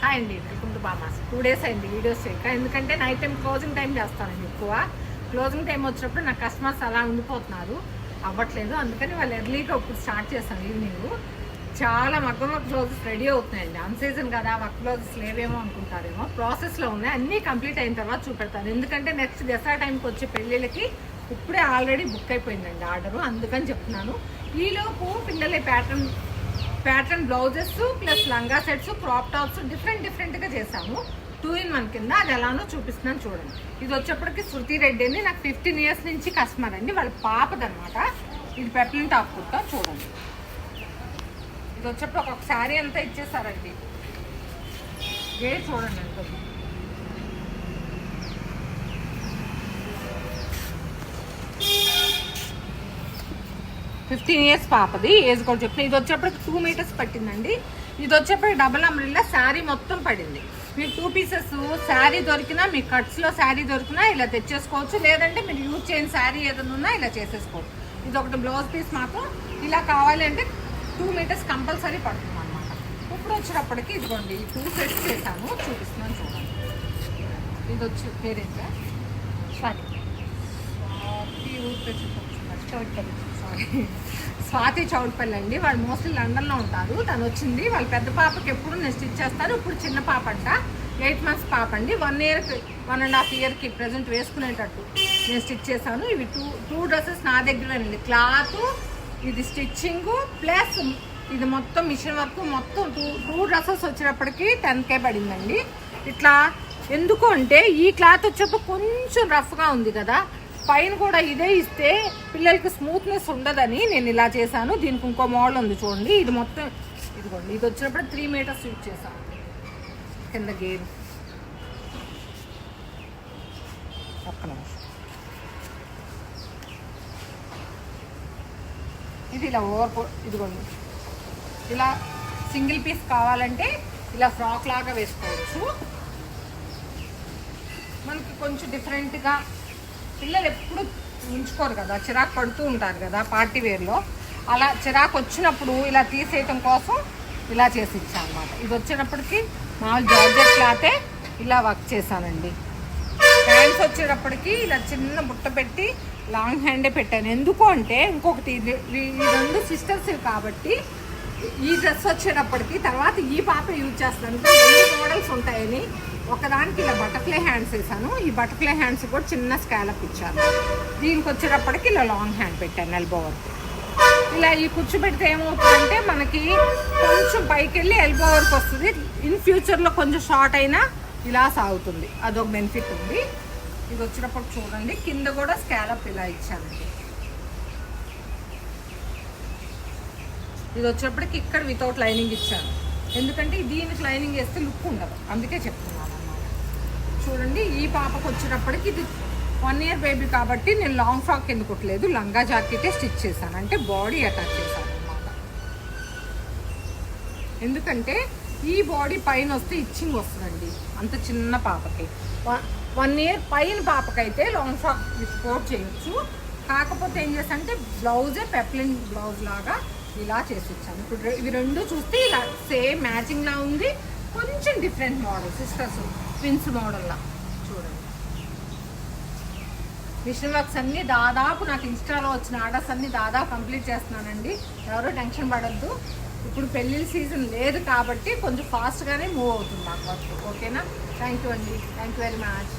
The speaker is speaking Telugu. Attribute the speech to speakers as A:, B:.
A: హాయ్ అండి, వెల్కమ్ టు బామాస్. 2 days అయింది వీడియోస్ చేయక. ఎందుకంటే నైట్ టైం క్లోజింగ్ టైం చేస్తానండి ఎక్కువ. క్లోజింగ్ టైం వచ్చినప్పుడు నా కస్టమర్స్ అలా ఉండిపోతున్నారు, అవ్వట్లేదు. అందుకని వాళ్ళు ఎర్లీగా ఇప్పుడు స్టార్ట్ చేస్తాను ఈవినింగ్. చాలా మగ్గం వర్క్ బ్లౌజెస్ రెడీ అవుతున్నాయండి. అన్ సీజన్ కదా, వర్క్ బ్లౌజెస్ లేవేమో అనుకుంటారేమో, ప్రాసెస్లో ఉన్నాయి. అన్నీ కంప్లీట్ అయిన తర్వాత చూపెడతాను. ఎందుకంటే నెక్స్ట్ దసరా టైంకి వచ్చే పెళ్ళిళ్ళకి ఇప్పుడే ఆల్రెడీ బుక్ అయిపోయిందండి ఆర్డరు, అందుకని చెప్తున్నాను. ఈలోపు పిల్లలే ప్యాటర్న్ బ్లౌజెస్ ప్లస్ లంగా సెట్స్, క్రాప్ టాప్స్ డిఫరెంట్గా చేశాము. 2-in-1 కింద. అది ఎలానో చూపిస్తున్నాను చూడండి. ఇది వచ్చేప్పటికి శృతి రెడ్డి అని నాకు 15 years నుంచి కస్టమర్ అండి. వాళ్ళ పాపదనమాట. ఇది పెప్లిన్ టాప్ కుర్తా చూడండి. ఇది వచ్చేప్పుడు ఒక శారీ అంతా ఇచ్చేసారండి. ఏ చూడండి ఎంత 15 years పాపది. ఏజ్ కూడా చెప్తున్నా. ఇది వచ్చేప్పటికి 2 meters పట్టిందండి. ఇది వచ్చేప్పటికి డబుల్ అంబ్రెల్లా శారీ మొత్తం పడింది. మీకు 2 pieces శారీ దొరికినా, మీకు కట్స్లో శారీ దొరికినా ఇలా తెచ్చేసుకోవచ్చు. లేదంటే మీరు యూజ్ చేయని శారీ ఏదైనా ఉన్నా ఇలా చేసేసుకోవచ్చు. ఇది ఒకటి బ్లౌజ్ పీస్ మాత్రం ఇలా కావాలి అంటే 2 meters కంపల్సరీ పడుతుంది అనమాట. ఇప్పుడు వచ్చేటప్పటికి ఇదిగోండి 2 sets చేశాను, చూపిస్తున్నాను చూడండి. ఇది వచ్చి పేరేంటా స్వాతి చౌట్పల్లి అండి. వాళ్ళు మోస్ట్లీ లండన్లో ఉంటారు. తను వచ్చింది. వాళ్ళ పెద్ద పాపకి ఎప్పుడు నేను స్టిచ్ చేస్తాను. ఇప్పుడు చిన్న పాప అంట, 8 months పాప అండి. 1.5 yearకి ప్రజెంట్ వేసుకునేటట్టు నేను స్టిచ్ చేశాను. ఇవి టూ డ్రెస్సెస్ నా దగ్గరేనండి. క్లాత్, ఇది స్టిచ్చింగ్ ప్లస్ ఇది మొత్తం మిషన్ వర్క్, మొత్తం టూ డ్రెస్సెస్ వచ్చేటప్పటికి 10K పడిందండి. ఇట్లా ఎందుకు అంటే ఈ క్లాత్ వచ్చేప్పుడు కొంచెం రఫ్గా ఉంది కదా, పైన కూడా ఇదే ఇస్తే పిల్లలకి స్మూత్నెస్ ఉండదని నేను ఇలా చేశాను. దీనికి ఇంకో మోడల్ ఉంది చూడండి. ఇది మొత్తం ఇదిగోండి. ఇది వచ్చినప్పుడు 3 meters యూజ్ చేశాను. కింద గేరు ఒక్క నిమిషం. ఇది ఇలా ఇదిగోండి. ఇలా సింగిల్ పీస్ కావాలంటే ఇలా ఫ్రాక్ లాగా వేసుకోవచ్చు. మనకి కొంచెం డిఫరెంట్గా, పిల్లలు ఎప్పుడు ఉంచుకోరు కదా, చిరాకు పడుతూ ఉంటారు కదా పార్టీ వేర్లో. అలా చిరాకు వచ్చినప్పుడు ఇలా తీసేయటం కోసం ఇలా చేసి ఇచ్చాను అనమాట. ఇది వచ్చేటప్పటికి మామూలు జార్జెట్ క్లాతే ఇలా వర్క్ చేశానండి. హ్యాండ్స్ వచ్చేటప్పటికి ఇలా చిన్న బుట్ట పెట్టి లాంగ్ హ్యాండే పెట్టాను. ఎందుకు అంటే ఇంకొకటి, ఈ 2 sisters కాబట్టి ఈ డ్రెస్ వచ్చేటప్పటికి తర్వాత ఈ పాప యూజ్ చేస్తాను. 2 మోడల్స్ ఉంటాయని ఒకదానికి ఇలా బటర్ఫ్లై హ్యాండ్స్ వేసాను. ఈ బటర్ఫ్లై హ్యాండ్స్ కూడా చిన్న స్కాలప్ ఇచ్చాను. దీనికి వచ్చేటప్పటికి ఇలా లాంగ్ హ్యాండ్ పెట్టాను, ఎల్బో వర్క్. ఇలా ఈ కూర్చోబెడితే ఏమవుతుందంటే మనకి కొంచెం పైకి వెళ్ళి ఎల్బో వర్క్ వస్తుంది. ఇన్ ఫ్యూచర్లో కొంచెం షార్ట్ అయినా ఇలా సాగుతుంది, అదొక బెనిఫిట్ ఉంది. ఇది వచ్చినప్పుడు చూడండి, కింద కూడా స్కాలప్ ఇలా ఇచ్చానండి. ఇది వచ్చేటప్పటికి ఇక్కడ వితౌట్ లైనింగ్ ఇచ్చాను. ఎందుకంటే దీనికి లైనింగ్ వేస్తే లుక్ ఉండదు, అందుకే చెప్తున్నాను అన్నమాట. చూడండి, ఈ పాపకు వచ్చేటప్పటికి ఇది 1 year బేబీ కాబట్టి నేను లాంగ్ ఫ్రాక్ ఎందుకు కొట్టలేదు, లంగా జాకెటే స్టిచ్ చేశాను. అంటే బాడీ అటాచ్ చేశాను అన్నమాట. ఎందుకంటే ఈ బాడీ పైన వస్తే ఇచ్చింగ్ వస్తుందండి అంత చిన్న పాపకి. 1 year పైన పాపకైతే లాంగ్ ఫ్రాక్ విత్ కోట్ చేయొచ్చు. కాకపోతే ఏం చేస్తానంటే బ్లౌజే పెప్లిన్ బ్లౌజ్ లాగా ఇలా చేసి ఇచ్చాను. ఇప్పుడు ఇవి 2 చూస్తే ఇలా సేమ్ మ్యాచింగ్లా ఉంది. కొంచెం డిఫరెంట్ మోడల్, సిస్టర్స్ ట్విన్స్ మోడల్లా చూడండి. మిషన్ వర్క్స్ అన్నీ దాదాపు నాకు ఇన్స్టాలో వచ్చిన ఆర్డర్స్ అన్నీ దాదాపు కంప్లీట్ చేస్తున్నానండి. ఎవరో టెన్షన్ పడద్దు. ఇప్పుడు పెళ్ళిళ్ళ సీజన్ లేదు కాబట్టి కొంచెం ఫాస్ట్గానే మూవ్ అవుతుంది నాకు వర్క్. ఓకేనా? థ్యాంక్ యూ అండి, థ్యాంక్ యూ వెరీ మచ్.